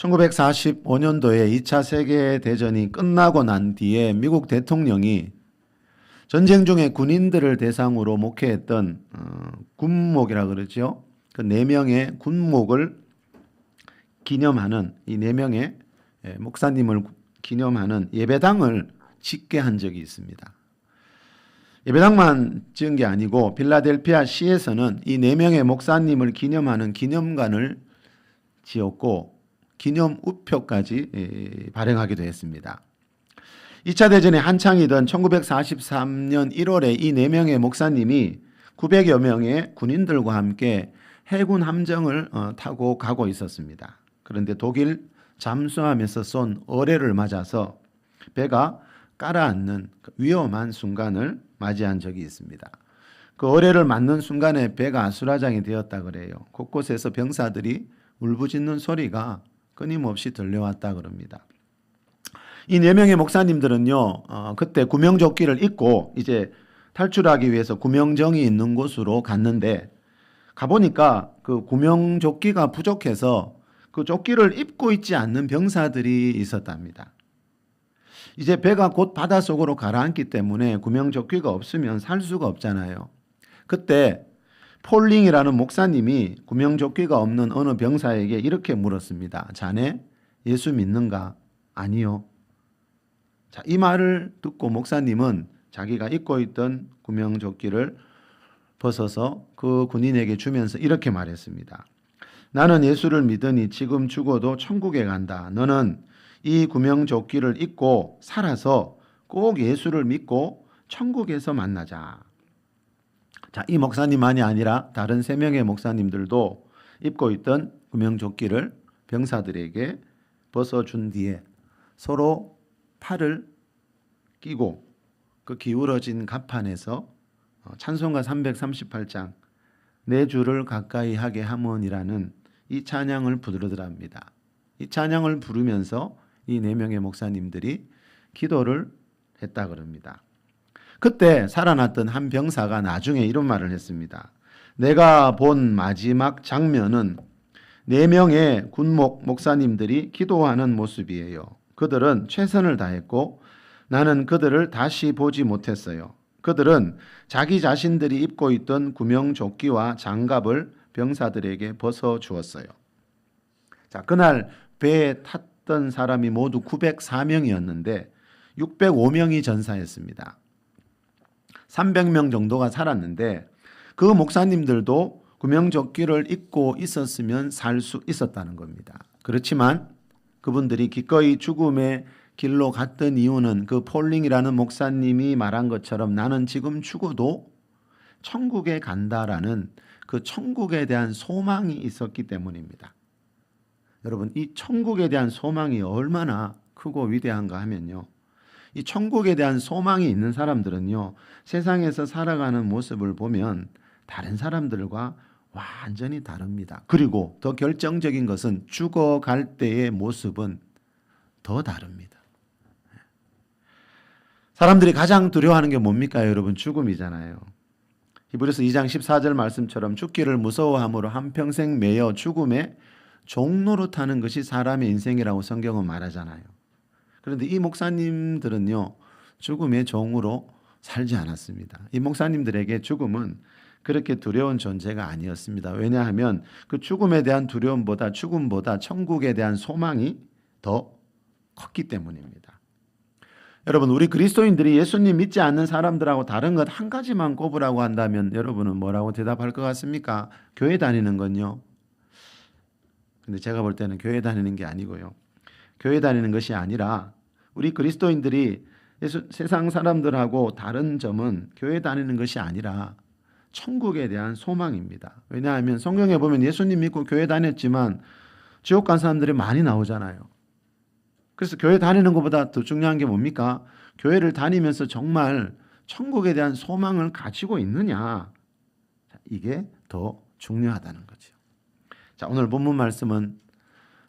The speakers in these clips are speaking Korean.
1945년도에 2차 세계대전이 끝나고 난 뒤에 미국 대통령이 전쟁 중에 군인들을 대상으로 목회했던 군목이라 그러죠. 그 4명의 군목을 기념하는 이 4명의 목사님을 기념하는 예배당을 짓게 한 적이 있습니다. 예배당만 지은 게 아니고 필라델피아 시에서는 이 4명의 목사님을 기념하는 기념관을 지었고 기념 우표까지 발행하기도 했습니다. 2차 대전에 한창이던 1943년 1월에 이 4명의 목사님이 900여 명의 군인들과 함께 해군 함정을 타고 가고 있었습니다. 그런데 독일 잠수함에서 쏜 어뢰를 맞아서 배가 가라앉는 위험한 순간을 맞이한 적이 있습니다. 그 어뢰를 맞는 순간에 배가 아수라장이 되었다 그래요. 곳곳에서 병사들이 울부짖는 소리가 끊임없이 들려왔다 그럽니다. 이 4명의 목사님들은요, 그때 구명조끼를 입고 이제 탈출하기 위해서 구명정이 있는 곳으로 갔는데 가보니까 그 구명조끼가 부족해서 그 조끼를 입고 있지 않는 병사들이 있었답니다. 이제 배가 곧 바닷속으로 가라앉기 때문에 구명조끼가 없으면 살 수가 없잖아요. 그때 폴링이라는 목사님이 구명조끼가 없는 어느 병사에게 이렇게 물었습니다. 자네 예수 믿는가? 아니요. 자, 이 말을 듣고 목사님은 자기가 입고 있던 구명조끼를 벗어서 그 군인에게 주면서 이렇게 말했습니다. 나는 예수를 믿으니 지금 죽어도 천국에 간다. 너는 이 구명조끼를 입고 살아서 꼭 예수를 믿고 천국에서 만나자. 자, 이 목사님만이 아니라 다른 3명의 목사님들도 입고 있던 구명조끼를 병사들에게 벗어준 뒤에 서로 팔을 끼고 그 기울어진 갑판에서 찬송가 338장 내 주를 가까이 하게 함은이라는 이 찬양을 부르더랍니다. 이 찬양을 부르면서 이 4명의 목사님들이 기도를 했다 그럽니다. 그때 살아났던 한 병사가 나중에 이런 말을 했습니다. 내가 본 마지막 장면은 4명의 군목 목사님들이 기도하는 모습이에요. 그들은 최선을 다했고 나는 그들을 다시 보지 못했어요. 그들은 자기 자신들이 입고 있던 구명조끼와 장갑을 병사들에게 벗어주었어요. 자, 그날 배에 탔던 사람이 모두 904명이었는데 605명이 전사했습니다. 300명 정도가 살았는데 그 목사님들도 구명조끼를 입고 있었으면 살 수 있었다는 겁니다. 그렇지만 그분들이 기꺼이 죽음의 길로 갔던 이유는 그 폴링이라는 목사님이 말한 것처럼 나는 지금 죽어도 천국에 간다라는 그 천국에 대한 소망이 있었기 때문입니다. 여러분, 이 천국에 대한 소망이 얼마나 크고 위대한가 하면요, 이 천국에 대한 소망이 있는 사람들은요, 세상에서 살아가는 모습을 보면 다른 사람들과 완전히 다릅니다. 그리고 더 결정적인 것은 죽어갈 때의 모습은 더 다릅니다. 사람들이 가장 두려워하는 게 뭡니까, 여러분? 죽음이잖아요. 히브리서 2장 14절 말씀처럼 죽기를 무서워함으로 한평생 매여 죽음의 종로로 타는 것이 사람의 인생이라고 성경은 말하잖아요. 그런데 이 목사님들은요, 죽음의 종으로 살지 않았습니다. 이 목사님들에게 죽음은 그렇게 두려운 존재가 아니었습니다. 왜냐하면 그 죽음에 대한 두려움보다 죽음보다 천국에 대한 소망이 더 컸기 때문입니다. 여러분, 우리 그리스도인들이 예수님 믿지 않는 사람들하고 다른 것 한 가지만 꼽으라고 한다면 여러분은 뭐라고 대답할 것 같습니까? 교회 다니는 건요. 근데 제가 볼 때는 교회 다니는 게 아니고요. 교회 다니는 것이 아니라 우리 그리스도인들이 세상 사람들하고 다른 점은 교회 다니는 것이 아니라 천국에 대한 소망입니다. 왜냐하면 성경에 보면 예수님 믿고 교회 다녔지만 지옥 간 사람들이 많이 나오잖아요. 그래서 교회 다니는 것보다 더 중요한 게 뭡니까? 교회를 다니면서 정말 천국에 대한 소망을 가지고 있느냐, 이게 더 중요하다는 거죠. 자, 오늘 본문 말씀은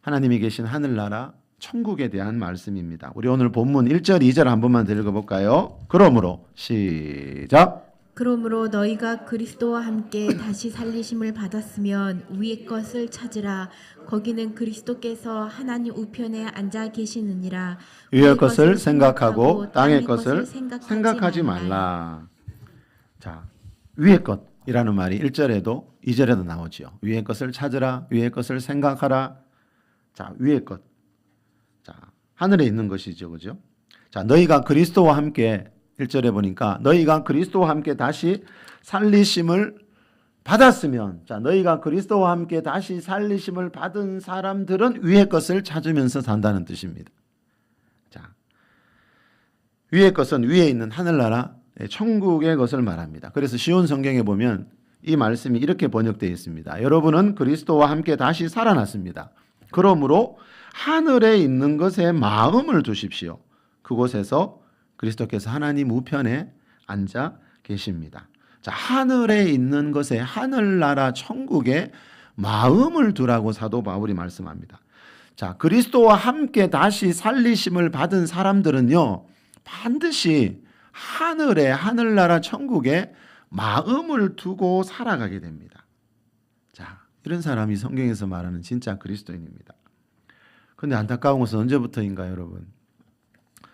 하나님이 계신 하늘나라 천국에 대한 말씀입니다. 우리 오늘 본문 1절 2절 한 번만 읽어볼까요? 그러므로 시작. 그러므로 너희가 그리스도와 함께 다시 살리심을 받았으면 위의 것을 찾으라. 거기는 그리스도께서 하나님 우편에 앉아 계시느니라. 위의 것을 생각하고 땅의 것을 생각하지 말라. 말라. 자, 위의 것이라는 말이 1절에도 2절에도 나오죠. 위의 것을 찾으라, 위의 것을 생각하라. 자, 위의 것. 자, 하늘에 있는 것이죠. 그죠? 자, 너희가 그리스도와 함께 1절에 보니까 너희가 그리스도와 함께 다시 살리심을 받았으면, 자, 너희가 그리스도와 함께 다시 살리심을 받은 사람들은 위의 것을 찾으면서 산다는 뜻입니다. 자, 위의 것은 위에 있는 하늘나라 천국의 것을 말합니다. 그래서 시온 성경에 보면 이 말씀이 이렇게 번역되어 있습니다. 여러분은 그리스도와 함께 다시 살아났습니다. 그러므로 하늘에 있는 것에 마음을 두십시오. 그곳에서 그리스도께서 하나님 우편에 앉아 계십니다. 자, 하늘에 있는 것에 하늘나라 천국에 마음을 두라고 사도 바울이 말씀합니다. 자, 그리스도와 함께 다시 살리심을 받은 사람들은요, 반드시 하늘에 하늘나라 천국에 마음을 두고 살아가게 됩니다. 자, 이런 사람이 성경에서 말하는 진짜 그리스도인입니다. 그런데 안타까운 것은 언제부터인가요, 여러분?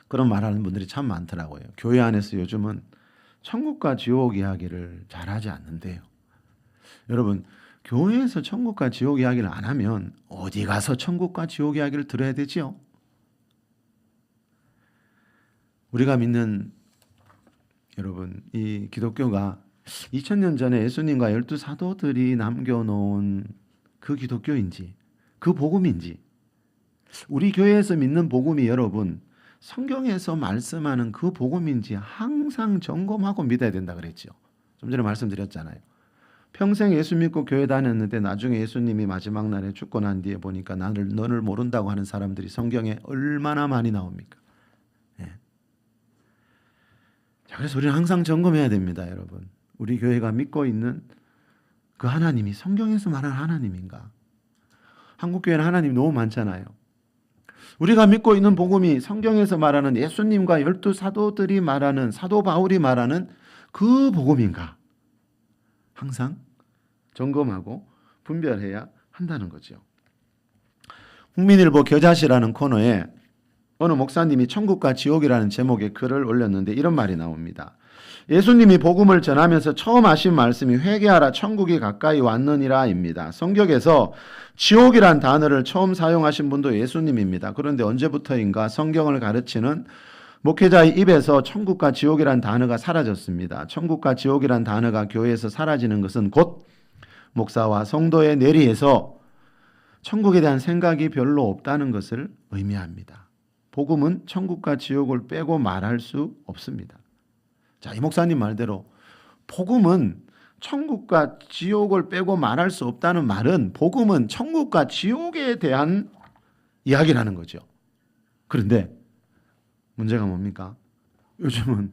그런 말하는 분들이 참 많더라고요. 교회 안에서 요즘은 천국과 지옥 이야기를 잘하지 않는데요. 여러분, 교회에서 천국과 지옥 이야기를 안 하면 어디 가서 천국과 지옥 이야기를 들어야 되지요? 우리가 믿는 여러분, 이 기독교가 2000년 전에 예수님과 12 사도들이 남겨놓은 그 기독교인지, 그 복음인지, 우리 교회에서 믿는 복음이 여러분 성경에서 말씀하는 그 복음인지 항상 점검하고 믿어야 된다 그랬죠. 좀 전에 말씀드렸잖아요. 평생 예수 믿고 교회 다녔는데 나중에 예수님이 마지막 날에 죽고 난 뒤에 보니까 너를 모른다고 하는 사람들이 성경에 얼마나 많이 나옵니까? 예. 자, 그래서 우리는 항상 점검해야 됩니다, 여러분. 우리 교회가 믿고 있는 그 하나님이 성경에서 말하는 하나님인가? 한국 교회는 하나님이 너무 많잖아요. 우리가 믿고 있는 복음이 성경에서 말하는 예수님과 12 사도들이 말하는, 사도 바울이 말하는 그 복음인가? 항상 점검하고 분별해야 한다는 거죠. 국민일보 겨자씨라는 코너에 어느 목사님이 천국과 지옥이라는 제목의 글을 올렸는데 이런 말이 나옵니다. 예수님이 복음을 전하면서 처음 하신 말씀이 회개하라 천국이 가까이 왔느니라입니다. 성경에서 지옥이란 단어를 처음 사용하신 분도 예수님입니다. 그런데 언제부터인가 성경을 가르치는 목회자의 입에서 천국과 지옥이란 단어가 사라졌습니다. 천국과 지옥이란 단어가 교회에서 사라지는 것은 곧 목사와 성도의 뇌리에서 천국에 대한 생각이 별로 없다는 것을 의미합니다. 복음은 천국과 지옥을 빼고 말할 수 없습니다. 자, 이 목사님 말대로 복음은 천국과 지옥을 빼고 말할 수 없다는 말은 복음은 천국과 지옥에 대한 이야기라는 거죠. 그런데 문제가 뭡니까? 요즘은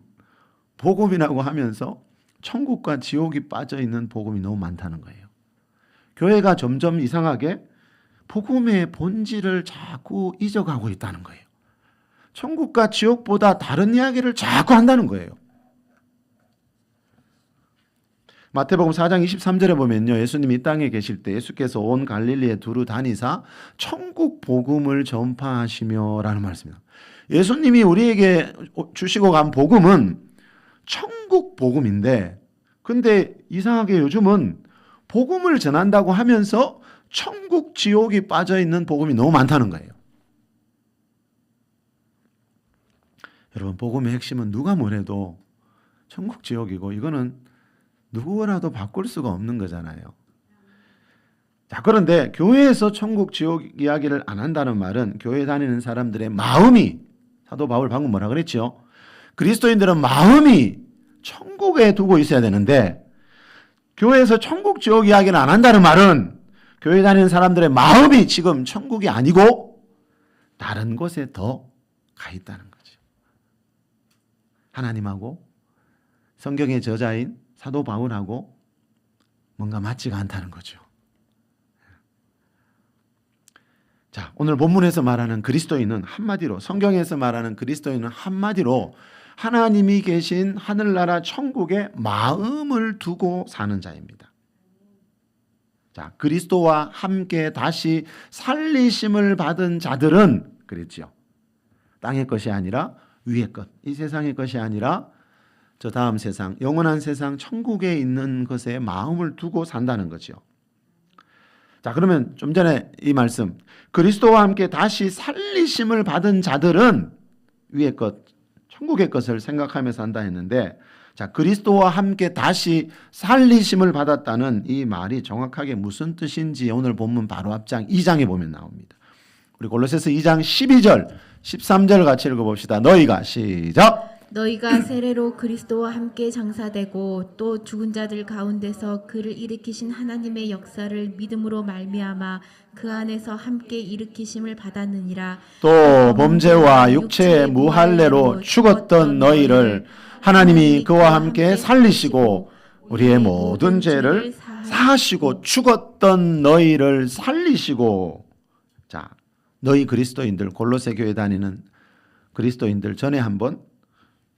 복음이라고 하면서 천국과 지옥이 빠져 있는 복음이 너무 많다는 거예요. 교회가 점점 이상하게 복음의 본질을 자꾸 잊어가고 있다는 거예요. 천국과 지옥보다 다른 이야기를 자꾸 한다는 거예요. 마태복음 4장 23절에 보면요, 예수님이 이 땅에 계실 때 예수께서 온 갈릴리에 두루 다니사 천국 복음을 전파하시며 라는 말씀입니다. 예수님이 우리에게 주시고 간 복음은 천국 복음인데, 근데 이상하게 요즘은 복음을 전한다고 하면서 천국 지옥이 빠져있는 복음이 너무 많다는 거예요. 여러분, 복음의 핵심은 누가 뭐래도 천국 지옥이고 이거는 누구라도 바꿀 수가 없는 거잖아요. 자, 그런데 교회에서 천국 지옥 이야기를 안 한다는 말은 교회 다니는 사람들의 마음이, 사도 바울 방금 뭐라 그랬죠? 그리스도인들은 마음이 천국에 두고 있어야 되는데, 교회에서 천국 지옥 이야기를 안 한다는 말은 교회 다니는 사람들의 마음이 지금 천국이 아니고 다른 곳에 더 가 있다는 거죠. 하나님하고 성경의 저자인 사도 바울하고 뭔가 맞지가 않다는 거죠. 자, 오늘 본문에서 말하는 그리스도인은 한마디로, 성경에서 말하는 그리스도인은 한마디로 하나님이 계신 하늘나라 천국에 마음을 두고 사는 자입니다. 자, 그리스도와 함께 다시 살리심을 받은 자들은 그랬지요. 땅의 것이 아니라 위의 것, 이 세상의 것이 아니라 저 다음 세상, 영원한 세상 천국에 있는 것에 마음을 두고 산다는 거죠. 자, 그러면 좀 전에 이 말씀, 그리스도와 함께 다시 살리심을 받은 자들은 위의 것, 천국의 것을 생각하며 산다 했는데, 자, 그리스도와 함께 다시 살리심을 받았다는 이 말이 정확하게 무슨 뜻인지 오늘 본문 바로 앞장 2장에 보면 나옵니다. 우리 골로새서 2장 12절, 13절 같이 읽어봅시다. 너희가 시작. 너희가 세례로 그리스도와 함께 장사되고 또 죽은 자들 가운데서 그를 일으키신 하나님의 역사를 믿음으로 말미암아 그 안에서 함께 일으키심을 받았느니라. 또 범죄와 육체의 무할례로 죽었던 너희를 하나님이 그와 함께 살리시고 우리의 모든 죄를 사하시고 죽었던 너희를 살리시고. 자, 너희 그리스도인들, 골로새 교회 다니는 그리스도인들 전에 한번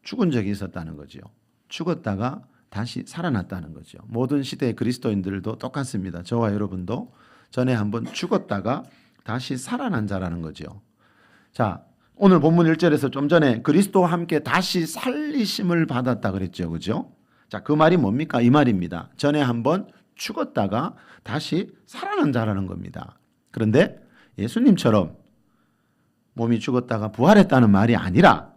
죽은 적이 있었다는 거죠. 죽었다가 다시 살아났다는 거죠. 모든 시대의 그리스도인들도 똑같습니다. 저와 여러분도 전에 한번 죽었다가 다시 살아난 자라는 거죠. 자, 오늘 본문 1절에서 좀 전에 그리스도와 함께 다시 살리심을 받았다 그랬죠. 그죠? 자, 그 말이 뭡니까? 이 말입니다. 전에 한번 죽었다가 다시 살아난 자라는 겁니다. 그런데 예수님처럼 몸이 죽었다가 부활했다는 말이 아니라,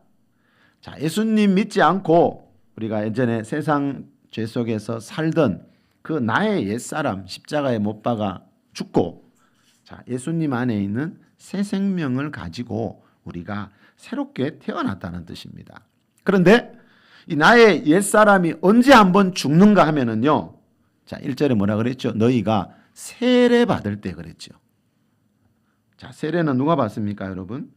자, 예수님 믿지 않고 우리가 예전에 세상 죄 속에서 살던 그 나의 옛사람 십자가에 못 박아 죽고, 자, 예수님 안에 있는 새 생명을 가지고 우리가 새롭게 태어났다는 뜻입니다. 그런데 이 나의 옛사람이 언제 한번 죽는가 하면은요, 자, 1절에 뭐라 그랬죠? 너희가 세례 받을 때 그랬죠. 자, 세례는 누가 받습니까, 여러분?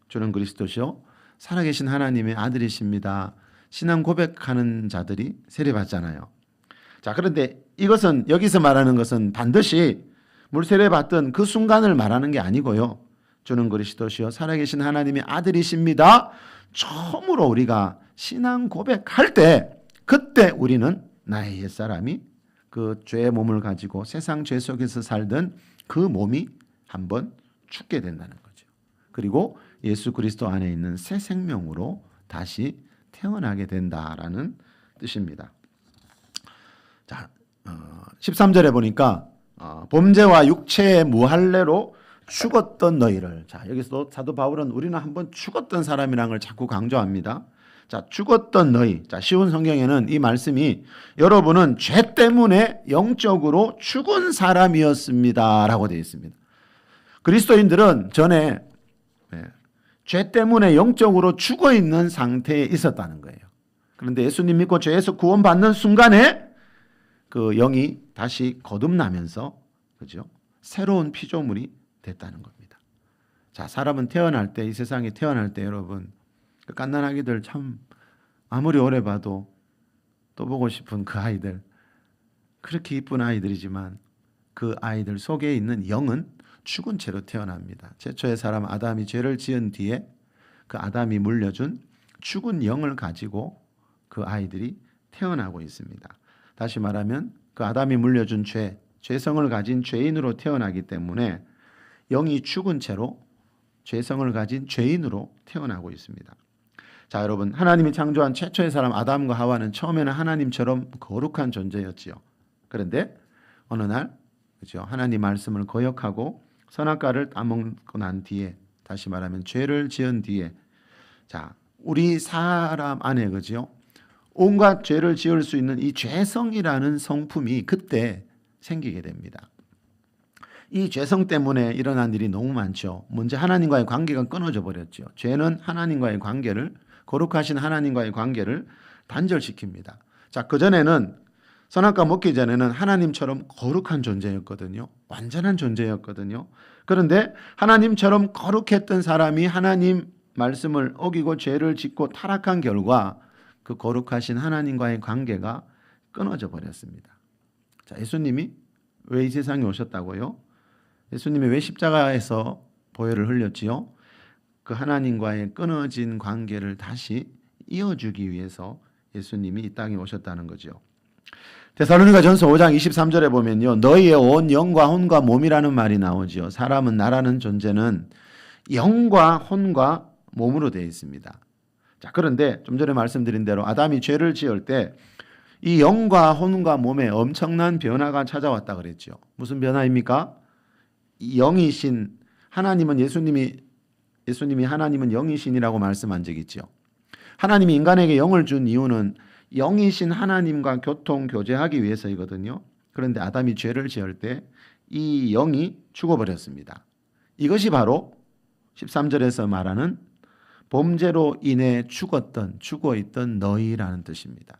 주는 그리스도시요 살아계신 하나님의 아들이십니다. 신앙 고백하는 자들이 세례 받잖아요. 자, 그런데 이것은 여기서 말하는 것은 반드시 물세례 받던 그 순간을 말하는 게 아니고요. 주는 그리스도시요 살아계신 하나님의 아들이십니다. 처음으로 우리가 신앙 고백할 때, 그때 우리는 나의 옛사람이 그 죄의 몸을 가지고 세상 죄 속에서 살던 그 몸이 한번 죽게 된다는 거죠. 그리고 예수 그리스도 안에 있는 새 생명으로 다시 태어나게 된다라는 뜻입니다. 자, 13절에 보니까 범죄와 육체의 무할례로 죽었던 너희를. 자, 여기서 사도 바울은 우리는 한번 죽었던 사람이라는 걸 자꾸 강조합니다. 자, 죽었던 너희. 자, 쉬운 성경에는 이 말씀이 여러분은 죄 때문에 영적으로 죽은 사람이었습니다라고 되어 있습니다. 그리스도인들은 전에 죄 때문에 영적으로 죽어 있는 상태에 있었다는 거예요. 그런데 예수님 믿고 죄에서 구원받는 순간에 그 영이 다시 거듭나면서, 그죠? 새로운 피조물이 됐다는 겁니다. 자, 사람은 태어날 때, 이 세상에 태어날 때 여러분, 그 갓난아기들 참 아무리 오래 봐도 또 보고 싶은 그 아이들, 그렇게 이쁜 아이들이지만 그 아이들 속에 있는 영은 죽은 채로 태어납니다. 최초의 사람 아담이 죄를 지은 뒤에 그 아담이 물려준 죽은 영을 가지고 그 아이들이 태어나고 있습니다. 다시 말하면 그 아담이 물려준 죄성을 가진 죄인으로 태어나기 때문에 영이 죽은 채로 죄성을 가진 죄인으로 태어나고 있습니다. 자, 여러분, 하나님이 창조한 최초의 사람 아담과 하와는 처음에는 하나님처럼 거룩한 존재였지요. 그런데 어느 날, 그죠? 하나님 말씀을 거역하고 선악과를 따먹고 난 뒤에, 다시 말하면 죄를 지은 뒤에, 자, 우리 사람 안에, 그죠? 온갖 죄를 지을 수 있는 이 죄성이라는 성품이 그때 생기게 됩니다. 이 죄성 때문에 일어난 일이 너무 많죠. 먼저 하나님과의 관계가 끊어져 버렸죠. 죄는 하나님과의 관계를, 거룩하신 하나님과의 관계를 단절시킵니다. 자, 그전에는, 선악과 먹기 전에는 하나님처럼 거룩한 존재였거든요. 완전한 존재였거든요. 그런데 하나님처럼 거룩했던 사람이 하나님 말씀을 어기고 죄를 짓고 타락한 결과 그 거룩하신 하나님과의 관계가 끊어져 버렸습니다. 자, 예수님이 왜 이 세상에 오셨다고요? 예수님이 왜 십자가에서 보혈을 흘렸지요? 그 하나님과의 끊어진 관계를 다시 이어주기 위해서 예수님이 이 땅에 오셨다는 거죠. 데살로니가전서 5장 23절에 보면요, 너희의 온 영과 혼과 몸이라는 말이 나오죠. 사람은 나라는 존재는 영과 혼과 몸으로 되어 있습니다. 자, 그런데 좀 전에 말씀드린 대로 아담이 죄를 지을 때 이 영과 혼과 몸에 엄청난 변화가 찾아왔다 그랬죠. 무슨 변화입니까? 이 영이신 하나님은 예수님이 하나님은 영이신이라고 말씀한 적이 있죠. 하나님이 인간에게 영을 준 이유는 영이신 하나님과 교통 교제하기 위해서이거든요. 그런데 아담이 죄를 지을 때 이 영이 죽어버렸습니다. 이것이 바로 13절에서 말하는 범죄로 인해 죽어있던 너희라는 뜻입니다.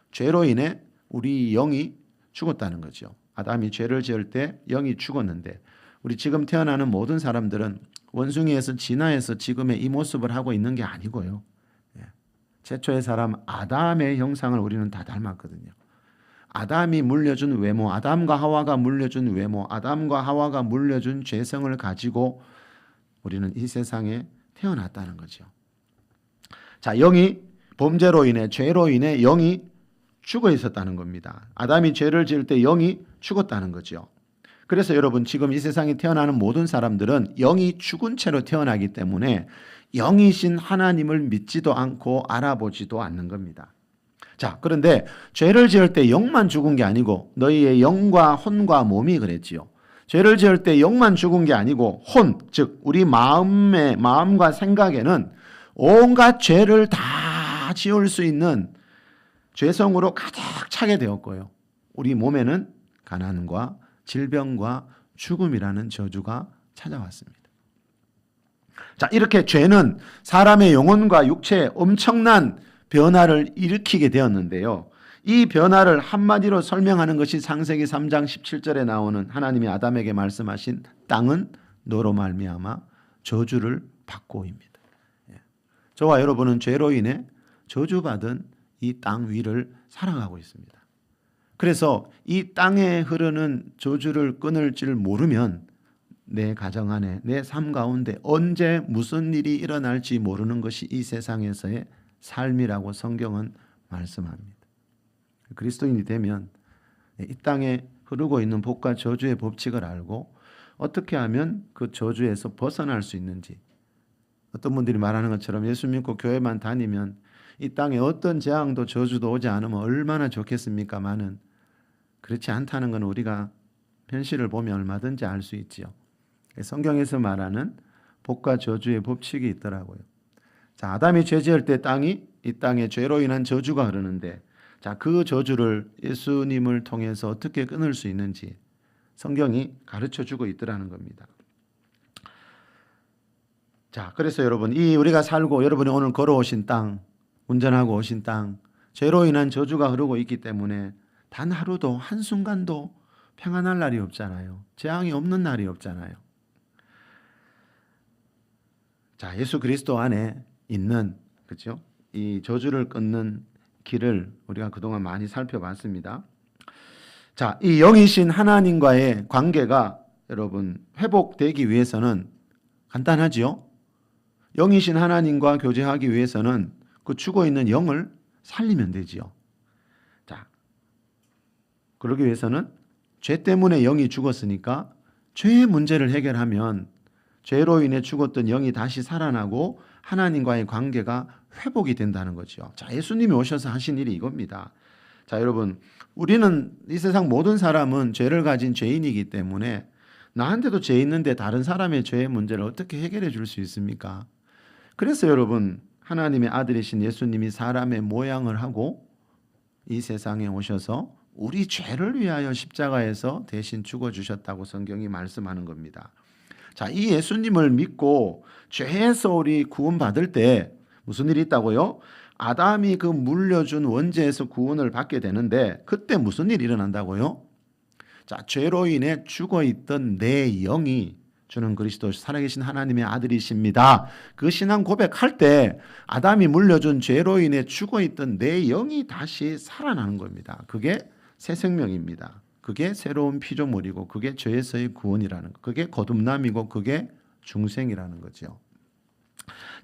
죄로 인해 우리 영이 죽었다는 거죠. 아담이 죄를 지을 때 영이 죽었는데 우리 지금 태어나는 모든 사람들은 원숭이에서 진화해서 지금의 이 모습을 하고 있는 게 아니고요. 최초의 사람 아담의 형상을 우리는 다 닮았거든요. 아담이 물려준 외모, 아담과 하와가 물려준 외모, 아담과 하와가 물려준 죄성을 가지고 우리는 이 세상에 태어났다는 거죠. 자, 영이 범죄로 인해 죄로 인해 영이 죽어 있었다는 겁니다. 아담이 죄를 지을 때 영이 죽었다는 거죠. 그래서 여러분 지금 이 세상에 태어나는 모든 사람들은 영이 죽은 채로 태어나기 때문에 영이신 하나님을 믿지도 않고 알아보지도 않는 겁니다. 자, 그런데 죄를 지을 때 영만 죽은 게 아니고 너희의 영과 혼과 몸이 그랬지요. 죄를 지을 때 영만 죽은 게 아니고 혼, 즉 우리 마음과 생각에는 온갖 죄를 다 지을 수 있는 죄성으로 가득 차게 되었고요. 우리 몸에는 가난과 질병과 죽음이라는 저주가 찾아왔습니다. 자, 이렇게 죄는 사람의 영혼과 육체에 엄청난 변화를 일으키게 되었는데요. 이 변화를 한마디로 설명하는 것이 창세기 3장 17절에 나오는 하나님이 아담에게 말씀하신 땅은 너로 말미암아 저주를 받고입니다. 저와 여러분은 죄로 인해 저주받은 이 땅 위를 살아가고 있습니다. 그래서 이 땅에 흐르는 저주를 끊을 줄 모르면 내 가정 안에 내 삶 가운데 언제 무슨 일이 일어날지 모르는 것이 이 세상에서의 삶이라고 성경은 말씀합니다. 그리스도인이 되면 이 땅에 흐르고 있는 복과 저주의 법칙을 알고 어떻게 하면 그 저주에서 벗어날 수 있는지, 어떤 분들이 말하는 것처럼 예수 믿고 교회만 다니면 이 땅에 어떤 재앙도 저주도 오지 않으면 얼마나 좋겠습니까마는 그렇지 않다는 건 우리가 현실을 보면 얼마든지 알 수 있지요. 성경에서 말하는 복과 저주의 법칙이 있더라고요. 자, 아담이 죄 지을 때 이 땅에 죄로 인한 저주가 흐르는데, 자, 그 저주를 예수님을 통해서 어떻게 끊을 수 있는지 성경이 가르쳐 주고 있더라는 겁니다. 자, 그래서 여러분, 이 우리가 살고 여러분이 오늘 걸어오신 땅, 운전하고 오신 땅, 죄로 인한 저주가 흐르고 있기 때문에 단 하루도 한순간도 평안할 날이 없잖아요. 재앙이 없는 날이 없잖아요. 자, 예수 그리스도 안에 있는, 그렇죠? 이 저주를 끊는 길을 우리가 그동안 많이 살펴봤습니다. 자, 이 영이신 하나님과의 관계가 여러분 회복되기 위해서는 간단하지요? 영이신 하나님과 교제하기 위해서는 그 죽어 있는 영을 살리면 되지요. 자, 그러기 위해서는 죄 때문에 영이 죽었으니까 죄의 문제를 해결하면 죄로 인해 죽었던 영이 다시 살아나고 하나님과의 관계가 회복이 된다는 거죠. 자, 예수님이 오셔서 하신 일이 이겁니다. 자, 여러분, 우리는 이 세상 모든 사람은 죄를 가진 죄인이기 때문에 나한테도 죄 있는데 다른 사람의 죄의 문제를 어떻게 해결해 줄 수 있습니까? 그래서 여러분, 하나님의 아들이신 예수님이 사람의 모양을 하고 이 세상에 오셔서 우리 죄를 위하여 십자가에서 대신 죽어주셨다고 성경이 말씀하는 겁니다. 자, 이 예수님을 믿고 죄에서 우리 구원받을 때 무슨 일이 있다고요? 아담이 그 물려준 원죄에서 구원을 받게 되는데 그때 무슨 일이 일어난다고요? 자, 죄로 인해 죽어있던 내 영이 주는 그리스도 살아계신 하나님의 아들이십니다. 그 신앙 고백할 때 아담이 물려준 죄로 인해 죽어있던 내 영이 다시 살아나는 겁니다. 그게 새 생명입니다. 그게 새로운 피조물이고 그게 죄에서의 구원이라는 거. 그게 거듭남이고 그게 중생이라는 거죠.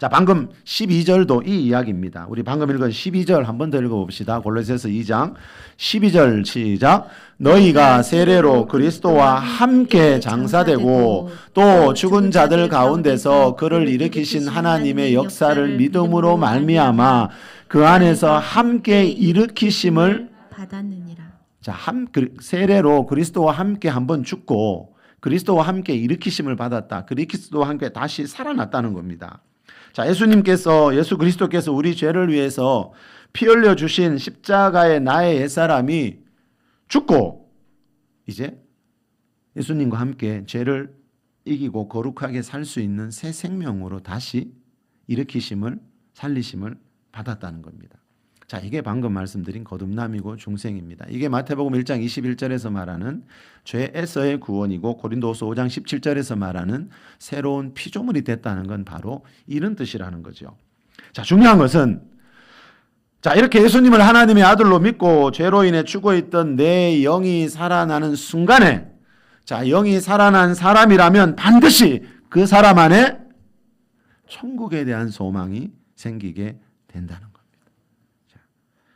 자, 방금 12절도 이 이야기입니다. 우리 방금 읽은 12절 한 번 더 읽어봅시다. 골로새서 2장 12절 시작. 너희가 세례로 그리스도와 함께 장사되고 또 죽은 자들 가운데서 그를 일으키신 하나님의 역사를 믿음으로 말미암아 그 안에서 함께 일으키심을 받았느니라. 자, 세례로 그리스도와 함께 한번 죽고 그리스도와 함께 일으키심을 받았다. 그리스도와 함께 다시 살아났다는 겁니다. 자, 예수 그리스도께서 우리 죄를 위해서 피 흘려 주신 십자가의 나의 옛사람이 죽고 이제 예수님과 함께 죄를 이기고 거룩하게 살 수 있는 새 생명으로 다시 일으키심을 살리심을 받았다는 겁니다. 자, 이게 방금 말씀드린 거듭남이고 중생입니다. 이게 마태복음 1장 21절에서 말하는 죄에서의 구원이고 고린도후서 5장 17절에서 말하는 새로운 피조물이 됐다는 건 바로 이런 뜻이라는 거죠. 자, 중요한 것은 자, 이렇게 예수님을 하나님의 아들로 믿고 죄로 인해 죽어있던 내 영이 살아나는 순간에 자, 영이 살아난 사람이라면 반드시 그 사람 안에 천국에 대한 소망이 생기게 된다는 겁니다.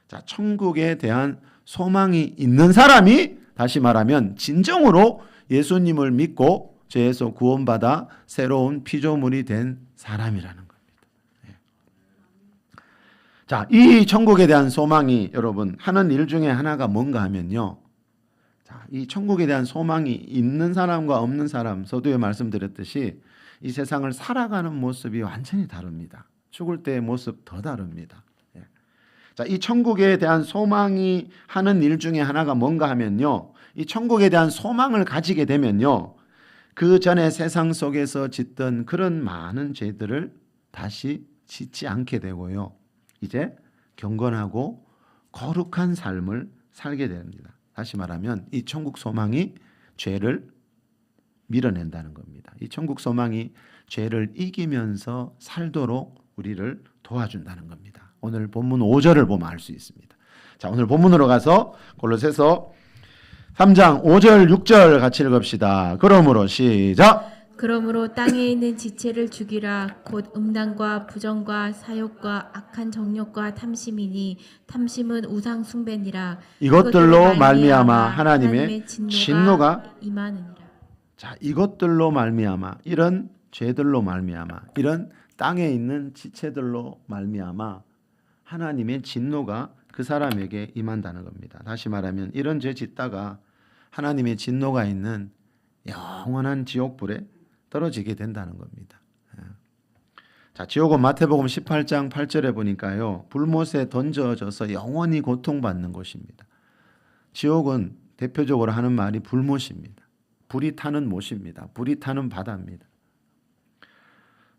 자, 천국에 대한 소망이 있는 사람이 다시 말하면 진정으로 예수님을 믿고 죄에서 구원받아 새로운 피조물이 된 사람이라는 겁니다. 자, 이 천국에 대한 소망이 여러분 하는 일 중에 하나가 뭔가 하면요. 자, 이 천국에 대한 소망이 있는 사람과 없는 사람, 서두에 말씀드렸듯이 이 세상을 살아가는 모습이 완전히 다릅니다. 죽을 때의 모습 더 다릅니다. 자, 이 천국에 대한 소망이 하는 일 중에 하나가 뭔가 하면요. 이 천국에 대한 소망을 가지게 되면요. 그 전에 세상 속에서 짓던 그런 많은 죄들을 다시 짓지 않게 되고요. 이제 경건하고 거룩한 삶을 살게 됩니다. 다시 말하면 이 천국 소망이 죄를 밀어낸다는 겁니다. 이 천국 소망이 죄를 이기면서 살도록 우리를 도와준다는 겁니다. 오늘 본문 5절을 보면 알 수 있습니다. 자, 오늘 본문으로 가서 골로새서 3장 5절 6절 같이 읽읍시다. 그러므로 시작. 그러므로 땅에 있는 지체를 죽이라. 곧 음란과 부정과 사욕과 악한 정욕과 탐심이니 탐심은 우상 숭배니라. 이것들로 말미암아 하나님의 진노가 임하느니라. 자, 이것들로 말미암아 이런 죄들로 말미암아 이런 땅에 있는 지체들로 말미암아 하나님의 진노가 그 사람에게 임한다는 겁니다. 다시 말하면 이런 죄 짓다가 하나님의 진노가 있는 영원한 지옥불에 떨어지게 된다는 겁니다. 자, 지옥은 마태복음 18장 8절에 보니까요. 불못에 던져져서 영원히 고통받는 곳입니다. 지옥은 대표적으로 하는 말이 불못입니다. 불이 타는 못입니다. 불이 타는 바다입니다.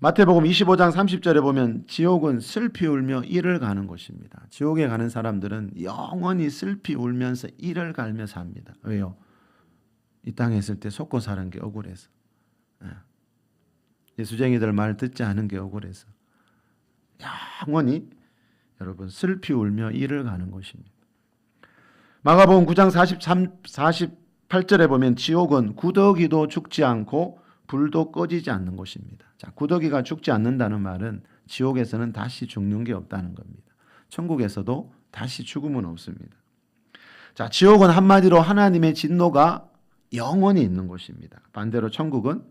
마태복음 25장 30절에 보면 지옥은 슬피 울며 이를 가는 곳입니다. 지옥에 가는 사람들은 영원히 슬피 울면서 이를 갈며 삽니다. 왜요? 이 땅에 있을 때 속고 사는 게 억울해서. 예수쟁이들 말 듣지 않은 게 억울해서. 영원히 여러분 슬피 울며 이를 가는 곳입니다. 마가복음 9장 48절에 보면 지옥은 구더기도 죽지 않고 불도 꺼지지 않는 곳입니다. 자, 구더기가 죽지 않는다는 말은 지옥에서는 다시 죽는 게 없다는 겁니다. 천국에서도 다시 죽음은 없습니다. 자, 지옥은 한마디로 하나님의 진노가 영원히 있는 곳입니다. 반대로 천국은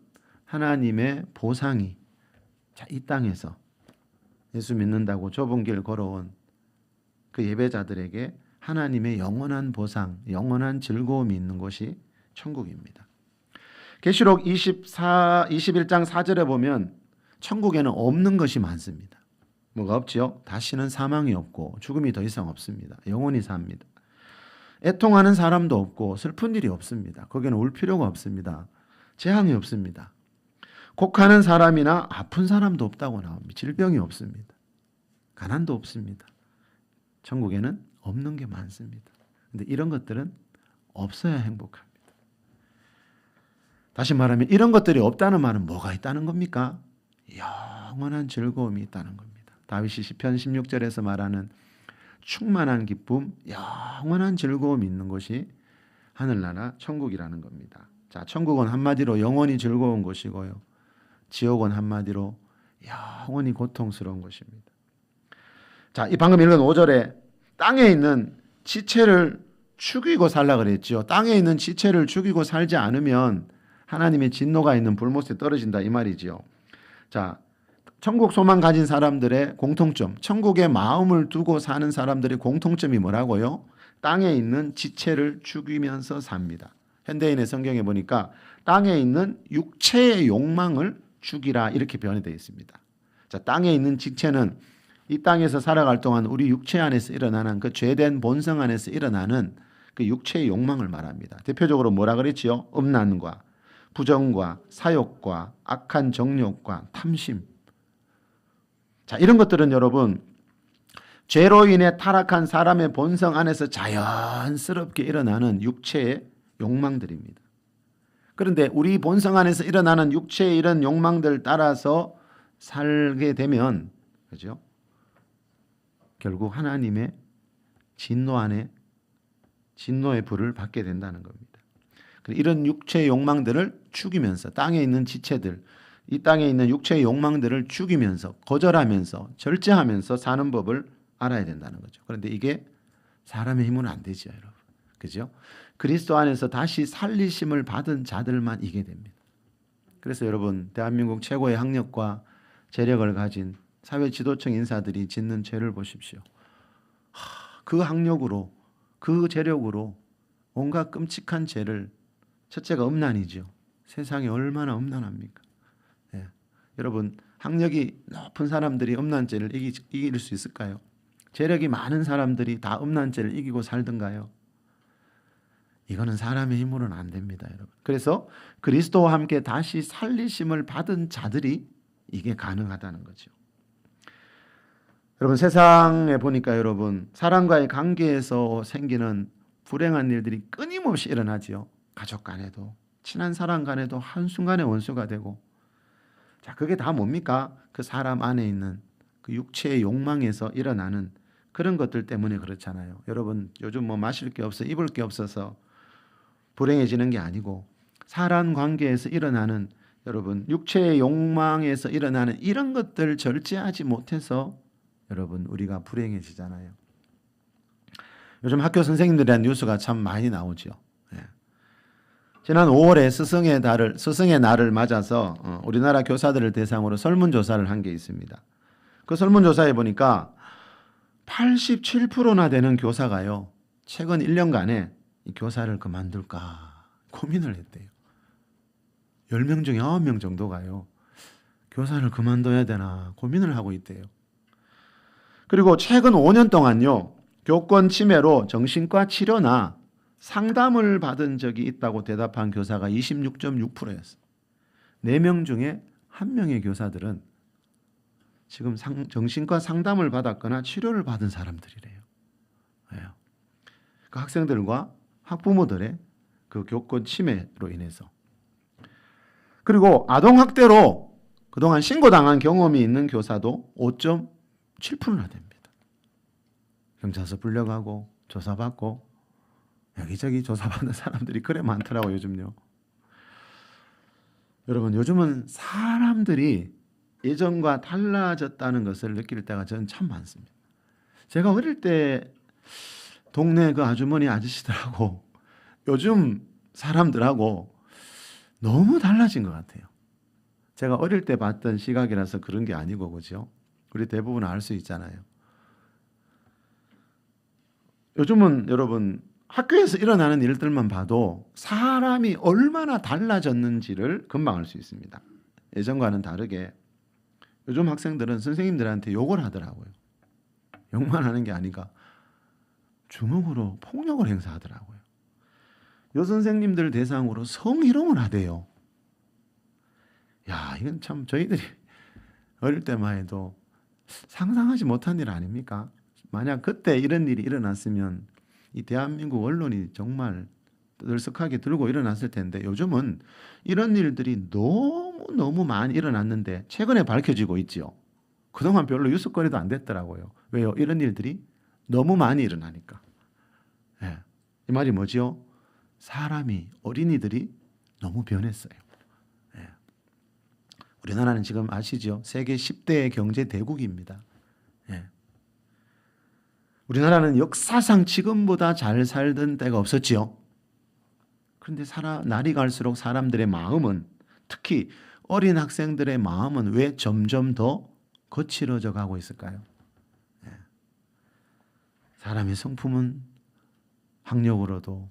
하나님의 보상이 자, 이 땅에서 예수 믿는다고 좁은 길 걸어온 그 예배자들에게 하나님의 영원한 보상, 영원한 즐거움이 있는 곳이 천국입니다. 계시록 21장 4절에 보면 천국에는 없는 것이 많습니다. 뭐가 없지요? 다시는 사망이 없고 죽음이 더 이상 없습니다. 영원히 삽니다. 애통하는 사람도 없고 슬픈 일이 없습니다. 거기는 울 필요가 없습니다. 재앙이 없습니다. 곡하는 사람이나 아픈 사람도 없다고 나옵니다. 질병이 없습니다. 가난도 없습니다. 천국에는 없는 게 많습니다. 근데 이런 것들은 없어야 행복합니다. 다시 말하면 이런 것들이 없다는 말은 뭐가 있다는 겁니까? 영원한 즐거움이 있다는 겁니다. 다윗이 시편 16절에서 말하는 충만한 기쁨, 영원한 즐거움이 있는 곳이 하늘나라 천국이라는 겁니다. 자, 천국은 한마디로 영원히 즐거운 곳이고요. 지옥은 한마디로 영원히 고통스러운 것입니다. 자, 이 방금 읽은 5절에 땅에 있는 지체를 죽이고 살라 그랬죠. 땅에 있는 지체를 죽이고 살지 않으면 하나님의 진노가 있는 불못에 떨어진다 이 말이지요. 자, 천국 소망 가진 사람들의 공통점, 천국의 마음을 두고 사는 사람들의 공통점이 뭐라고요? 땅에 있는 지체를 죽이면서 삽니다. 현대인의 성경에 보니까 땅에 있는 육체의 욕망을 죽이라 이렇게 변해되어 있습니다. 자, 땅에 있는 지체는 이 땅에서 살아갈 동안 우리 육체 안에서 일어나는 그 죄된 본성 안에서 일어나는 그 육체의 욕망을 말합니다. 대표적으로 뭐라 그랬지요? 음란과 부정과 사욕과 악한 정욕과 탐심. 자, 이런 것들은 여러분 죄로 인해 타락한 사람의 본성 안에서 자연스럽게 일어나는 육체의 욕망들입니다. 그런데 우리 본성 안에서 일어나는 육체의 이런 욕망들 따라서 살게 되면 그죠? 결국 하나님의 진노 안에 진노의 불을 받게 된다는 겁니다. 이런 육체의 욕망들을 죽이면서 땅에 있는 지체들, 이 땅에 있는 육체의 욕망들을 죽이면서 거절하면서 절제하면서 사는 법을 알아야 된다는 거죠. 그런데 이게 사람의 힘은 안 되죠, 여러분. 그죠? 그리스도 안에서 다시 살리심을 받은 자들만 이게 됩니다. 그래서 여러분, 대한민국 최고의 학력과 재력을 가진 사회 지도층 인사들이 짓는 죄를 보십시오. 그 학력으로, 그 재력으로 온갖 끔찍한 죄를, 첫째가 음란이죠. 세상이 얼마나 음란합니까? 예. 여러분, 학력이 높은 사람들이 음란죄를 이길 수 있을까요? 재력이 많은 사람들이 다 음란죄를 이기고 살던가요? 이거는 사람의 힘으로는 안 됩니다, 여러분. 그래서 그리스도와 함께 다시 살리심을 받은 자들이 이게 가능하다는 거죠. 여러분, 세상에 보니까 여러분 사람과의 관계에서 생기는 불행한 일들이 끊임없이 일어나지요. 가족 간에도 친한 사람 간에도 한순간에 원수가 되고, 자, 그게 다 뭡니까? 그 사람 안에 있는 그 육체의 욕망에서 일어나는 그런 것들 때문에 그렇잖아요. 여러분, 요즘 뭐 마실 게 없어 입을 게 없어서 불행해지는 게 아니고 사람 관계에서 일어나는 여러분 육체의 욕망에서 일어나는 이런 것들을 절제하지 못해서 여러분 우리가 불행해지잖아요. 요즘 학교 선생님들에 대한 뉴스가 참 많이 나오죠. 예. 지난 5월에 스승의 날을 맞아서 우리나라 교사들을 대상으로 설문조사를 한 게 있습니다. 그 설문조사에 보니까 87%나 되는 교사가요, 최근 1년간에 이 교사를 그만둘까 고민을 했대요. 10명 중에 9명 정도가요, 교사를 그만둬야 되나 고민을 하고 있대요. 그리고 최근 5년 동안요, 교권 침해로 정신과 치료나 상담을 받은 적이 있다고 대답한 교사가 26.6%였어요. 4명 중에 1명의 교사들은 지금 정신과 상담을 받았거나 치료를 받은 사람들이래요. 왜요? 그 학생들과 학부모들의 그 교권 침해로 인해서. 그리고 아동학대로 그동안 신고당한 경험이 있는 교사도 5.7%나 됩니다. 경찰서 불려가고 조사받고 여기저기 조사받는 사람들이 그래 많더라고요, 요즘요. 여러분, 요즘은 사람들이 예전과 달라졌다는 것을 느낄 때가 저는 참 많습니다. 제가 어릴 때 동네 그 아주머니 아저씨들하고 요즘 사람들하고 너무 달라진 것 같아요. 제가 어릴 때 봤던 시각이라서 그런 게 아니고, 그죠? 우리 대부분 알 수 있잖아요. 요즘은 여러분 학교에서 일어나는 일들만 봐도 사람이 얼마나 달라졌는지를 금방 알 수 있습니다. 예전과는 다르게 요즘 학생들은 선생님들한테 욕을 하더라고요. 욕만 하는 게 아니라 주먹으로 폭력을 행사하더라고요. 여선생님들 대상으로 성희롱을 하대요. 야, 이건 참 저희들이 어릴 때만 해도 상상하지 못한 일 아닙니까? 만약 그때 이런 일이 일어났으면 이 대한민국 언론이 정말 들썩하게 들고 일어났을 텐데, 요즘은 이런 일들이 너무 많이 일어났는데 최근에 밝혀지고 있지요. 그동안 별로 뉴스거리도 안 됐더라고요. 왜요? 이런 일들이 너무 많이 일어나니까. 예. 이 말이 뭐지요? 사람이, 어린이들이 너무 변했어요. 예. 우리나라는 지금 아시죠? 세계 10대 경제 대국입니다. 예. 우리나라는 역사상 지금보다 잘 살던 때가 없었지요. 그런데 날이 갈수록 사람들의 마음은, 특히 어린 학생들의 마음은 왜 점점 더 거칠어져 가고 있을까요? 예. 사람의 성품은 학력으로도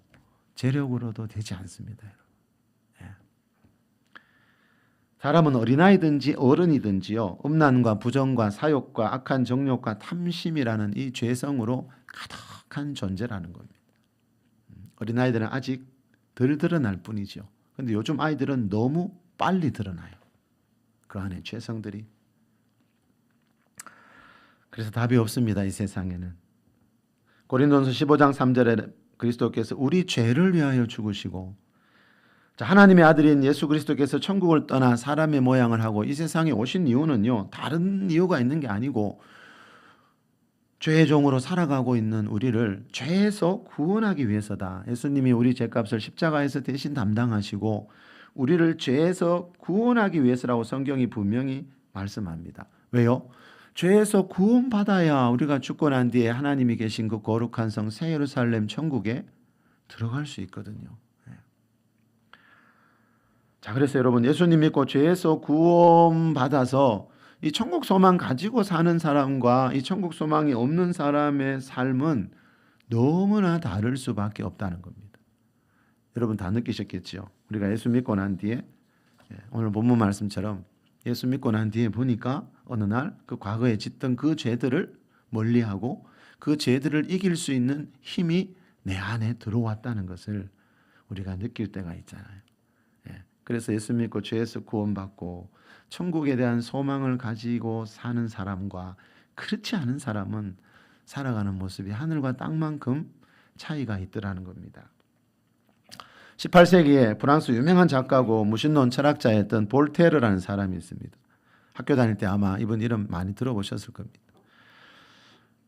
재력으로도 되지 않습니다. 예. 사람은 어린아이든지 어른이든지요, 음란과 부정과 사욕과 악한 정욕과 탐심이라는 이 죄성으로 가득한 존재라는 겁니다. 어린아이들은 아직 덜 드러날 뿐이죠. 그런데 요즘 아이들은 너무 빨리 드러나요. 그 안에 죄성들이. 그래서 답이 없습니다. 이 세상에는. 고린도전서 15장 3절에 그리스도께서 우리 죄를 위하여 죽으시고, 하나님의 아들인 예수 그리스도께서 천국을 떠나 사람의 모양을 하고 이 세상에 오신 이유는요, 다른 이유가 있는 게 아니고 죄의 종으로 살아가고 있는 우리를 죄에서 구원하기 위해서다. 예수님이 우리 죄값을 십자가에서 대신 담당하시고 우리를 죄에서 구원하기 위해서라고 성경이 분명히 말씀합니다. 왜요? 죄에서 구원받아야 우리가 죽고 난 뒤에 하나님이 계신 그 거룩한 성 새 예루살렘 천국에 들어갈 수 있거든요. 자, 그래서 여러분, 예수님 믿고 죄에서 구원받아서 이 천국 소망 가지고 사는 사람과 이 천국 소망이 없는 사람의 삶은 너무나 다를 수밖에 없다는 겁니다. 여러분 다 느끼셨겠죠? 우리가 예수 믿고 난 뒤에, 오늘 본문 말씀처럼 예수 믿고 난 뒤에 보니까 어느 날 그 과거에 짓던 그 죄들을 멀리하고 그 죄들을 이길 수 있는 힘이 내 안에 들어왔다는 것을 우리가 느낄 때가 있잖아요. 그래서 예수 믿고 죄에서 구원받고 천국에 대한 소망을 가지고 사는 사람과 그렇지 않은 사람은 살아가는 모습이 하늘과 땅만큼 차이가 있더라는 겁니다. 18세기에 프랑스 유명한 작가고 무신론 철학자였던 볼테르라는 사람이 있습니다. 학교 다닐 때 아마 이분 이름 많이 들어보셨을 겁니다.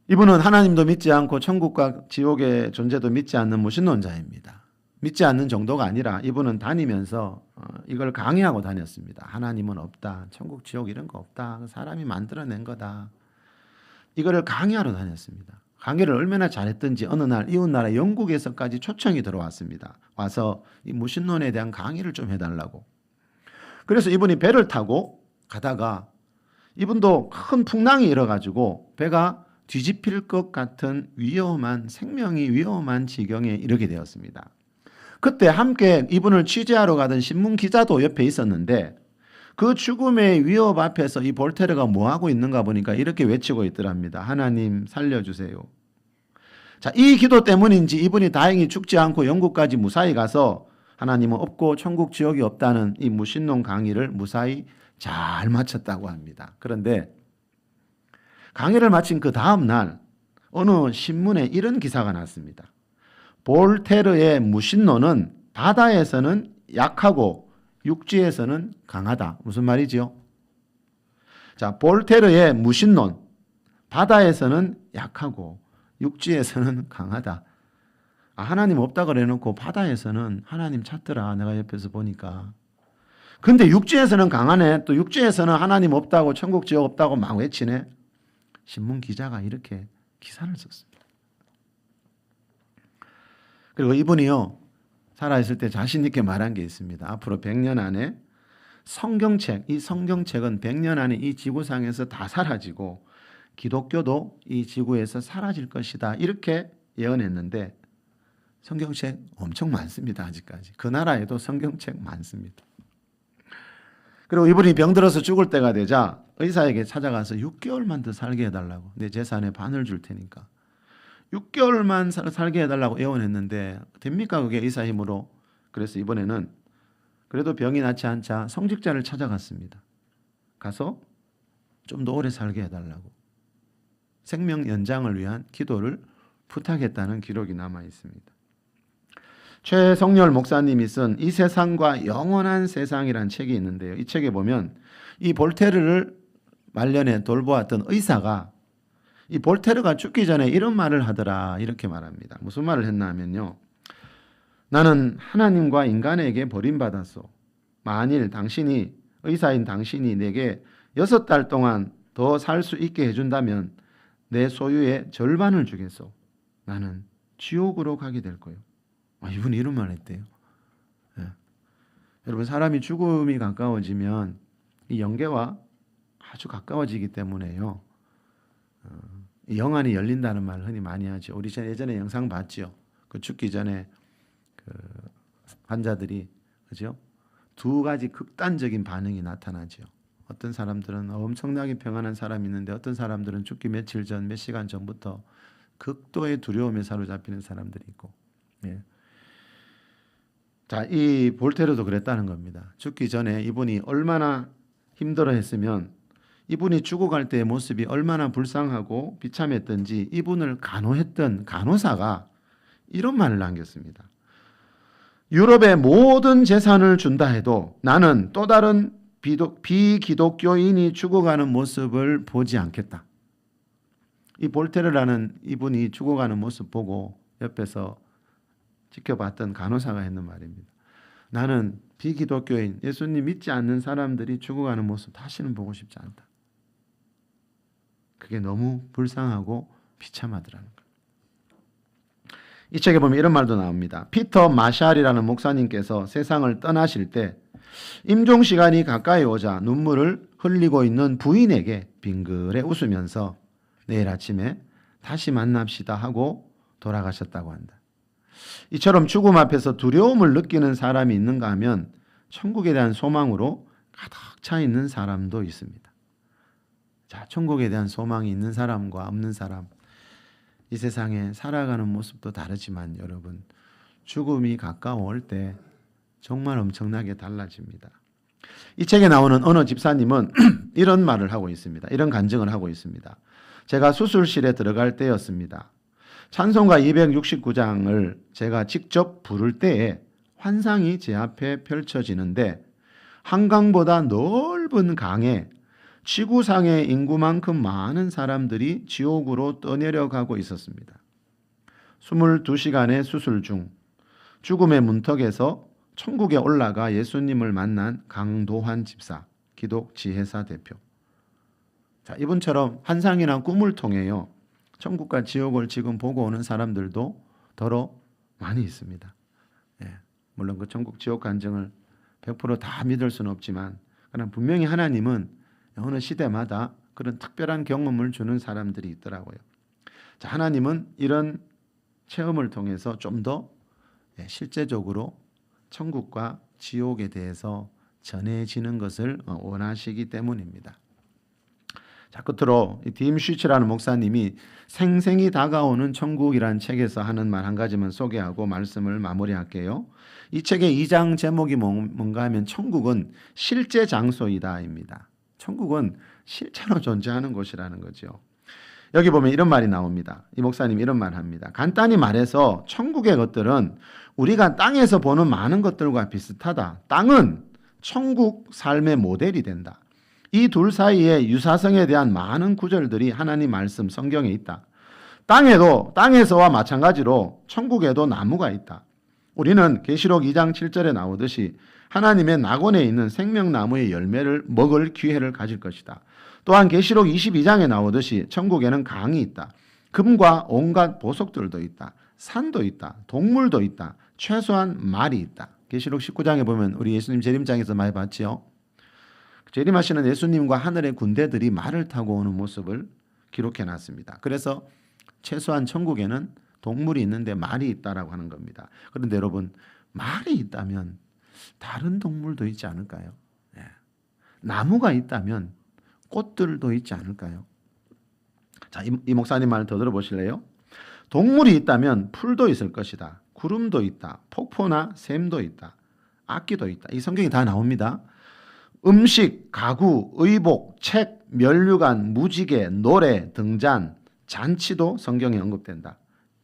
이분은 하나님도 믿지 않고 천국과 지옥의 존재도 믿지 않는 무신론자입니다. 믿지 않는 정도가 아니라 이분은 다니면서 이걸 강의하고 다녔습니다. 하나님은 없다. 천국, 지옥 이런 거 없다. 사람이 만들어낸 거다. 이거를 강의하러 다녔습니다. 강의를 얼마나 잘했던지 어느 날 이웃나라 영국에서까지 초청이 들어왔습니다. 와서 이 무신론에 대한 강의를 좀 해달라고. 그래서 이분이 배를 타고 가다가 이분도 큰 풍랑이 일어가지고 배가 뒤집힐 것 같은 생명이 위험한 지경에 이르게 되었습니다. 그때 함께 이분을 취재하러 가던 신문 기자도 옆에 있었는데 그 죽음의 위협 앞에서 이 볼테르가 뭐 하고 있는가 보니까 이렇게 외치고 있더랍니다. 하나님 살려주세요. 자, 이 기도 때문인지 이분이 다행히 죽지 않고 영국까지 무사히 가서 하나님은 없고 천국 지옥이 없다는 이 무신론 강의를 무사히 잘 마쳤다고 합니다. 그런데 강의를 마친 그 다음 날 어느 신문에 이런 기사가 났습니다. 볼테르의 무신론은 바다에서는 약하고 육지에서는 강하다. 무슨 말이죠? 자, 볼테르의 무신론, 바다에서는 약하고 육지에서는 강하다. 하나님 없다 그래놓고 바다에서는 하나님 찾더라. 내가 옆에서 보니까. 근데 육지에서는 강하네. 또 육지에서는 하나님 없다고 천국 지옥 없다고 막 외치네. 신문 기자가 이렇게 기사를 썼습니다. 그리고 이분이요, 살아있을 때 자신 있게 말한 게 있습니다. 앞으로 100년 안에 이 성경책은 100년 안에 이 지구상에서 다 사라지고 기독교도 이 지구에서 사라질 것이다. 이렇게 예언했는데 성경책 엄청 많습니다. 아직까지. 그 나라에도 성경책 많습니다. 그리고 이분이 병들어서 죽을 때가 되자 의사에게 찾아가서 6개월만 더 살게 해달라고. 내 재산의 반을 줄 테니까. 6개월만 살게 해달라고 예언했는데 됩니까? 그게 의사 힘으로. 그래서 이번에는 그래도 병이 낫지 않자 성직자를 찾아갔습니다. 가서 좀 더 오래 살게 해달라고. 생명 연장을 위한 기도를 부탁했다는 기록이 남아 있습니다. 최성렬 목사님이 쓴 이 세상과 영원한 세상이라는 책이 있는데요. 이 책에 보면 이 볼테르를 말년에 돌보았던 의사가 이 볼테르가 죽기 전에 이런 말을 하더라. 이렇게 말합니다. 무슨 말을 했나 하면요. 나는 하나님과 인간에게 버림받았소. 만일 당신이 의사인 당신이 내게 6달 동안 더 살 수 있게 해준다면 내 소유의 절반을 주겠소. 나는 지옥으로 가게 될 거요. 이분이 이런 말 했대요. 예. 여러분, 사람이 죽음이 가까워지면 이 영계와 아주 가까워지기 때문에요. 영안이 열린다는 말을 흔히 많이 하죠. 우리 예전에 영상 봤죠. 그 죽기 전에 그 환자들이, 그죠? 두 가지 극단적인 반응이 나타나죠. 어떤 사람들은 엄청나게 평안한 사람이 있는데 어떤 사람들은 죽기 며칠 전, 몇 시간 전부터 극도의 두려움에 사로잡히는 사람들이 있고. 예. 자, 이 볼테르도 그랬다는 겁니다. 죽기 전에 이분이 얼마나 힘들어했으면, 이분이 죽어갈 때의 모습이 얼마나 불쌍하고 비참했던지 이분을 간호했던 간호사가 이런 말을 남겼습니다. 유럽의 모든 재산을 준다 해도 나는 또 다른 비기독교인이 죽어가는 모습을 보지 않겠다. 이 볼테르라는 이분이 죽어가는 모습 보고 옆에서 지켜봤던 간호사가 했는 말입니다. 나는 비기독교인, 예수님 믿지 않는 사람들이 죽어가는 모습 다시는 보고 싶지 않다. 그게 너무 불쌍하고 비참하더라는 거예요. 이 책에 보면 이런 말도 나옵니다. 피터 마샬이라는 목사님께서 세상을 떠나실 때 임종 시간이 가까이 오자 눈물을 흘리고 있는 부인에게 빙그레 웃으면서 내일 아침에 다시 만납시다 하고 돌아가셨다고 한다. 이처럼 죽음 앞에서 두려움을 느끼는 사람이 있는가 하면 천국에 대한 소망으로 가득 차 있는 사람도 있습니다. 자, 천국에 대한 소망이 있는 사람과 없는 사람, 이 세상에 살아가는 모습도 다르지만 여러분, 죽음이 가까워올 때 정말 엄청나게 달라집니다. 이 책에 나오는 어느 집사님은 이런 말을 하고 있습니다. 이런 간증을 하고 있습니다. 제가 수술실에 들어갈 때였습니다. 찬송가 269장을 제가 직접 부를 때에 환상이 제 앞에 펼쳐지는데 한강보다 넓은 강에 지구상의 인구만큼 많은 사람들이 지옥으로 떠내려가고 있었습니다. 22시간의 수술 중 죽음의 문턱에서 천국에 올라가 예수님을 만난 강도환 집사, 기독 지혜사 대표. 자, 이분처럼 환상이나 꿈을 통해요, 천국과 지옥을 지금 보고 오는 사람들도 더러 많이 있습니다. 예, 물론 그 천국 지옥 간증을 100% 다 믿을 수는 없지만, 그러나 분명히 하나님은 어느 시대마다 그런 특별한 경험을 주는 사람들이 있더라고요. 자, 하나님은 이런 체험을 통해서 좀 더 실제적으로 천국과 지옥에 대해서 전해지는 것을 원하시기 때문입니다. 자, 끝으로 딤 슈츠라는 목사님이 생생히 다가오는 천국이라는 책에서 하는 말 한 가지만 소개하고 말씀을 마무리할게요. 이 책의 2장 제목이 뭔가 하면 천국은 실제 장소이다입니다. 천국은 실제로 존재하는 곳이라는 거죠. 여기 보면 이런 말이 나옵니다. 이 목사님이 이런 말을 합니다. 간단히 말해서 천국의 것들은 우리가 땅에서 보는 많은 것들과 비슷하다. 땅은 천국 삶의 모델이 된다. 이 둘 사이에 유사성에 대한 많은 구절들이 하나님 말씀 성경에 있다. 땅에서와 마찬가지로 천국에도 나무가 있다. 우리는 계시록 2장 7절에 나오듯이 하나님의 낙원에 있는 생명나무의 열매를 먹을 기회를 가질 것이다. 또한 계시록 22장에 나오듯이 천국에는 강이 있다. 금과 온갖 보석들도 있다. 산도 있다. 동물도 있다. 최소한 말이 있다. 계시록 19장에 보면 우리 예수님 재림장에서 많이 봤지요. 재림하시는 예수님과 하늘의 군대들이 말을 타고 오는 모습을 기록해 놨습니다. 그래서 최소한 천국에는 동물이 있는데 말이 있다라고 하는 겁니다. 그런데 여러분, 말이 있다면 다른 동물도 있지 않을까요? 네. 나무가 있다면 꽃들도 있지 않을까요? 자, 이 목사님 말 더 들어보실래요? 동물이 있다면 풀도 있을 것이다. 구름도 있다. 폭포나 샘도 있다. 악기도 있다. 이 성경이 다 나옵니다. 음식, 가구, 의복, 책, 면류관, 무지개, 노래, 등잔, 잔치도 성경에 언급된다.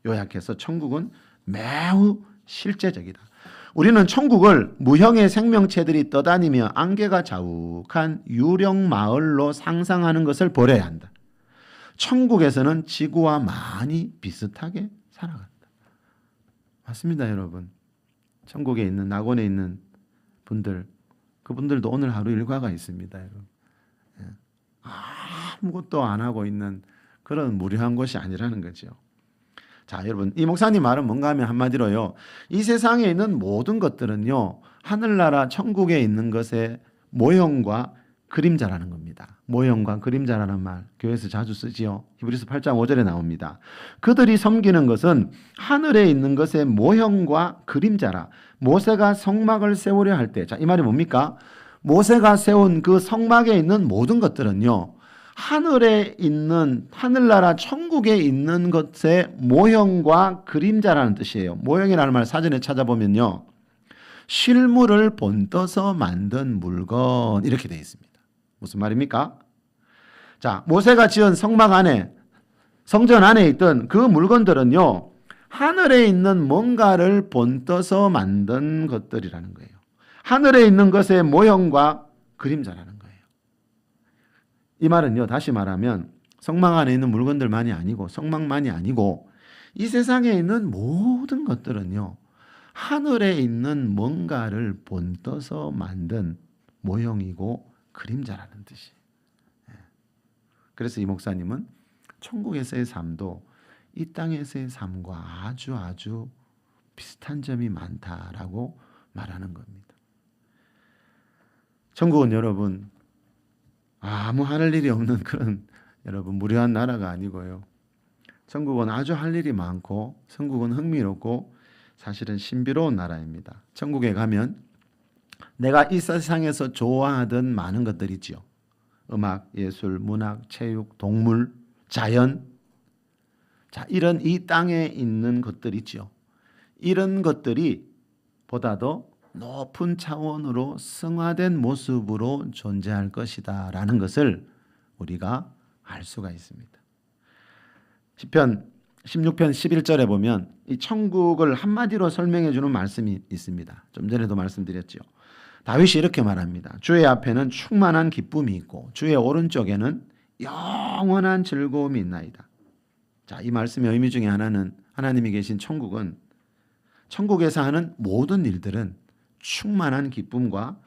요약해서 천국은 매우 실제적이다. 우리는 천국을 무형의 생명체들이 떠다니며 안개가 자욱한 유령 마을로 상상하는 것을 버려야 한다. 천국에서는 지구와 많이 비슷하게 살아간다. 맞습니다, 여러분. 천국에 있는 낙원에 있는 분들 그분들도 오늘 하루 일과가 있습니다, 여러분. 아무것도 안 하고 있는 그런 무료한 것이 아니라는 거죠. 자, 여러분, 이 목사님 말은 뭔가 하면 한마디로요, 이 세상에 있는 모든 것들은요, 하늘나라 천국에 있는 것의 모형과 그림자라는 겁니다. 모형과 그림자라는 말 교회에서 자주 쓰지요. 히브리서 8장 5절에 나옵니다. 그들이 섬기는 것은 하늘에 있는 것의 모형과 그림자라. 모세가 성막을 세우려 할 때, 자, 이 말이 뭡니까? 모세가 세운 그 성막에 있는 모든 것들은요, 하늘에 있는, 하늘나라 천국에 있는 것의 모형과 그림자라는 뜻이에요. 모형이라는 말 사전에 찾아보면요, 실물을 본떠서 만든 물건, 이렇게 되어 있습니다. 무슨 말입니까? 자, 모세가 지은 성막 안에, 성전 안에 있던 그 물건들은요, 하늘에 있는 뭔가를 본떠서 만든 것들이라는 거예요. 하늘에 있는 것의 모형과 그림자라는 거예요. 이 말은요, 다시 말하면 성막 안에 있는 물건들만이 아니고 성막만이 아니고 이 세상에 있는 모든 것들은요, 하늘에 있는 뭔가를 본떠서 만든 모형이고 그림자라는 뜻이에요. 그래서 이 목사님은 천국에서의 삶도 이 땅에서의 삶과 아주 비슷한 점이 많다라고 말하는 겁니다. 천국은 여러분 아무 하늘 일이 없는 그런 여러분 무료한 나라가 아니고요. 천국은 아주 할 일이 많고 천국은 흥미롭고 사실은 신비로운 나라입니다. 천국에 가면 내가 이 세상에서 좋아하던 많은 것들이 있죠. 음악, 예술, 문학, 체육, 동물, 자연, 자, 이런 이 땅에 있는 것들이 있죠. 이런 것들이 보다도 높은 차원으로 승화된 모습으로 존재할 것이다 라는 것을 우리가 알 수가 있습니다. 시편 16편 11절에 보면 이 천국을 한마디로 설명해 주는 말씀이 있습니다. 좀 전에도 말씀드렸죠. 다윗이 이렇게 말합니다. 주의 앞에는 충만한 기쁨이 있고 주의 오른쪽에는 영원한 즐거움이 있나이다. 자, 이 말씀의 의미 중에 하나는 하나님이 계신 천국은 천국에서 하는 모든 일들은 충만한 기쁨과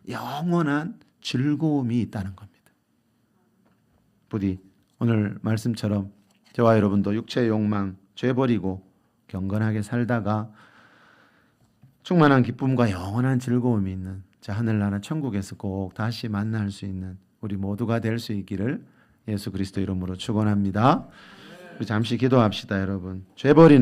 영원한 즐거움이 있다는 겁니다. 부디 오늘 말씀처럼 저와 여러분도 육체의 욕망, 죄 버리고 경건하게 살다가 충만한 기쁨과 영원한 즐거움이 있는 저 하늘나라 천국에서 꼭 다시 만날 수 있는 우리 모두가 될 수 있기를 예수 그리스도 이름으로 축원합니다. 우리 잠시 기도합시다, 여러분. 죄 버리는